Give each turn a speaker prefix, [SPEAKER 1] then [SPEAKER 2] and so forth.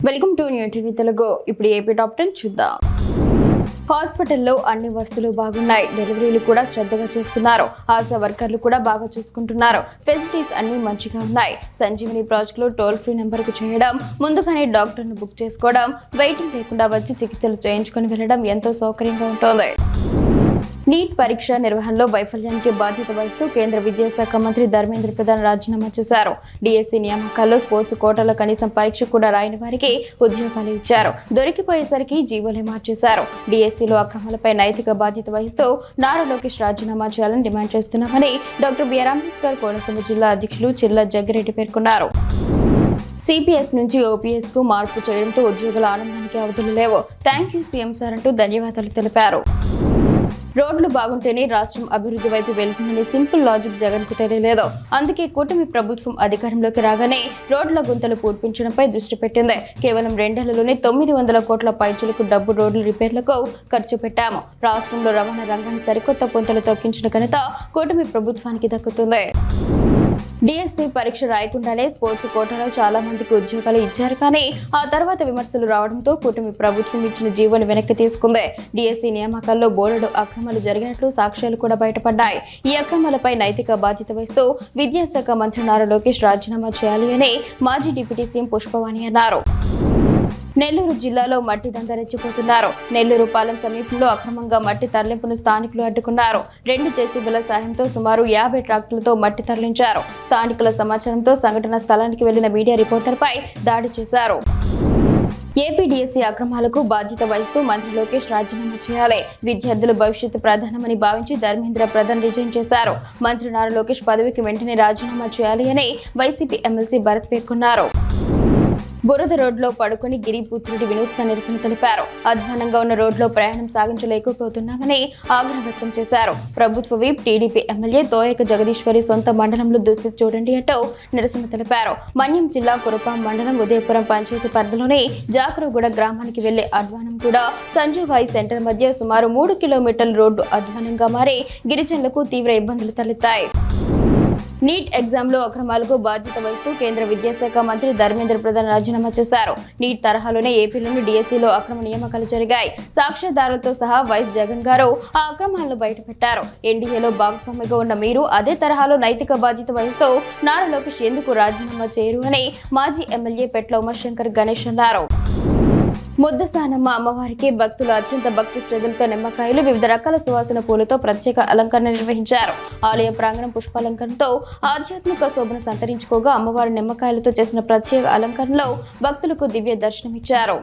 [SPEAKER 1] Welcome to new TV Telugu. ఇప్పుడు AP top 10 చూద్దాం. హాస్పిటల్లో అన్ని వస్తువులు బాగున్నాయి. డెలివరీలు కూడా శ్రద్ధగా చేస్తున్నారు. ఆశా వర్కర్లు కూడా బాగా చూసుకుంటున్నారు. ఫెసిలిటీస్ అన్ని మంచిగా ఉన్నాయి. సంజీవని ప్రాజెక్టులో టోల్ ఫ్రీ నెంబర్కు చేయడం, ముందుగానే డాక్టర్ను బుక్ చేసుకోవడం, వెయిటింగ్ లేకుండా వచ్చి చికిత్సలు చేయించుకొని వెళ్లడం ఎంతో సౌకర్యంగా ఉంటుంది. నీట్ పరీక్ష నిర్వహణలో వైఫల్యానికి బాధ్యత వహిస్తూ కేంద్ర విద్యాశాఖ మంత్రి ధర్మేంద్ర ప్రధాన్ రాజీనామా చేశారు. డిఎస్సి నియామకాల్లో స్పోర్ట్స్ కోటాలో కనీసం పరీక్ష కూడా రాయని వారికి ఉద్యోగాలు ఇచ్చారు. దొరికిపోయేసరికి జీవోలే మార్చేశారు. డిఎస్సిలో అక్రమాలపై నైతిక బాధ్యత వహిస్తూ నారా లోకేష్ రాజీనామా చేయాలని డిమాండ్ చేస్తున్నామని డాక్టర్ బిఆర్ అంబేద్కర్ కోనసీమ జిల్లా అధ్యక్షులు చిర్ల జగ్గిరెడ్డి పేర్కొన్నారు. సిపిఎస్ నుంచి ఓపీఎస్ కు మార్పు చేయడంతో ఉద్యోగుల ఆనందానికి అవధులు లేవు. థ్యాంక్ యూ సీఎం సార్ అంటూ ధన్యవాదాలు తెలిపారు. రోడ్లు బాగుంటేనే రాష్ట్రం అభివృద్ధి వైపు వెళ్తుందని సింపుల్ లాజిక్ జగన్ కు తెలియలేదు. అందుకే కూటమి ప్రభుత్వం అధికారంలోకి రాగానే రోడ్ల గుంతలు పూడ్పించడంపై దృష్టి పెట్టింది. కేవలం 2 ఏళ్లలోనే 900 కోట్ల పైచులకు డబ్బు రోడ్ల రిపేర్లకు ఖర్చు పెట్టాము. రాష్ట్రంలో రవాణా రంగాన్ని సరికొత్త పుంతలు తొక్కించిన ఘనత కూటమి ప్రభుత్వానికి దక్కుతుంది. డిఎస్సి పరీక్ష రాయకుండానే స్పోర్ట్స్ కోటాలో చాలా మందికి ఉద్యోగాలు ఇచ్చారు. కానీ ఆ తర్వాత విమర్శలు రావడంతో కూటమి ప్రభుత్వం ఇచ్చిన జీవోను వెనక్కి తీసుకుంది. డిఎస్సి నియామకాల్లో బోలెడు అక్రమాలు జరిగినట్లు సాక్ష్యాలు కూడా బయటపడ్డాయి. ఈ అక్రమాలపై నైతిక బాధ్యత వహిస్తూ విద్యాశాఖ మంత్రి నారా లోకేష్ రాజీనామా చేయాలి అని మాజీ డిప్యూటీ సీఎం పుష్పవాణి అన్నారు. నెల్లూరు జిల్లాలో మట్టి దందా రెచ్చిపోతున్నారు. నెల్లూరు పాలెం సమీపంలో అక్రమంగా మట్టి తరలింపును స్థానికులు అడ్డుకున్నారు. 2 జేసీబీల సాయంతో సుమారు 50 ట్రాక్టర్లతో మట్టి తరలించారు. స్థానికుల సమాచారంతో సంఘటన స్థలానికి వెళ్లిన మీడియా రిపోర్టర్పై దాడి చేశారు. ఏపీ డిఎస్సి అక్రమాలకు బాధ్యత వహిస్తూ మంత్రి లోకేష్ రాజీనామా చేయాలి. విద్యార్థుల భవిష్యత్తు ప్రధానమని భావించి ధర్మేంద్ర ప్రధాన్ రిజైన్ చేశారు. మంత్రి నారా లోకేష్ పదవికి వెంటనే రాజీనామా చేయాలి అని వైసీపీ ఎమ్మెల్సీ భరత్ పేర్కొన్నారు. బురద రోడ్లో పడుకుని గిరిపుత్రుడి వినూత్న నిరసన తెలిపారు. అధ్వానంగా ఉన్న రోడ్లో ప్రయాణం సాగించలేకపోతున్నామని ఆగ్రహం వ్యక్తం చేశారు. ప్రభుత్వ whip TDP MLA Thoyaka Jagadeeswari సొంత మండలంలో దుస్థితి చూడండి అంటూ నిరసన తెలిపారు. మన్యం జిల్లా కురుపాం మండలం ఉదయపురం పంచాయతీ పరిధిలోని జాకరుగూడ గ్రామానికి వెళ్లే అధ్వానం కూడా సంజీవాయి సెంటర్ మధ్య సుమారు 3 కిలోమీటర్ల రోడ్డు అధ్వానంగా మారి గిరిజనులకు తీవ్ర ఇబ్బందులు తలెత్తాయి. నీట్ ఎగ్జామ్ లో అక్రమాలకు బాధ్యత వహిస్తూ కేంద్ర విద్యాశాఖ మంత్రి ధర్మేంద్ర ప్రధాన్ రాజీనామా చేశారు. నీట్ తరహాలోనే ఏపీలోని డిఎస్సిలో అక్రమ నియామకాలు జరిగాయి. సాక్ష్యాధారాలతో సహా వైఎస్ జగన్ గారు ఆ అక్రమాలను బయటపెట్టారు. ఎన్డీఏలో భాగస్వామిగా ఉన్న మీరు అదే తరహాలో నైతిక బాధ్యత వహిస్తూ నారా లోకేష్ ఎందుకు రాజీనామా చేయరు అని మాజీ ఎమ్మెల్యే పెట్ల ఉమాశంకర్ గణేష్ అన్నారు. ముద్దసానమ్మ అమ్మవారికి భక్తులు అత్యంత భక్తి శ్రద్ధలతో నిమ్మకాయలు, వివిధ రకాల సువాసన పూలతో ప్రత్యేక అలంకరణ నిర్వహించారు. ఆలయ ప్రాంగణం పుష్పాలంకరణతో ఆధ్యాత్మిక శోభను సంతరించుకోగా అమ్మవారి నిమ్మకాయలతో చేసిన ప్రత్యేక అలంకరణలో భక్తులకు దివ్య దర్శనమిచ్చారు.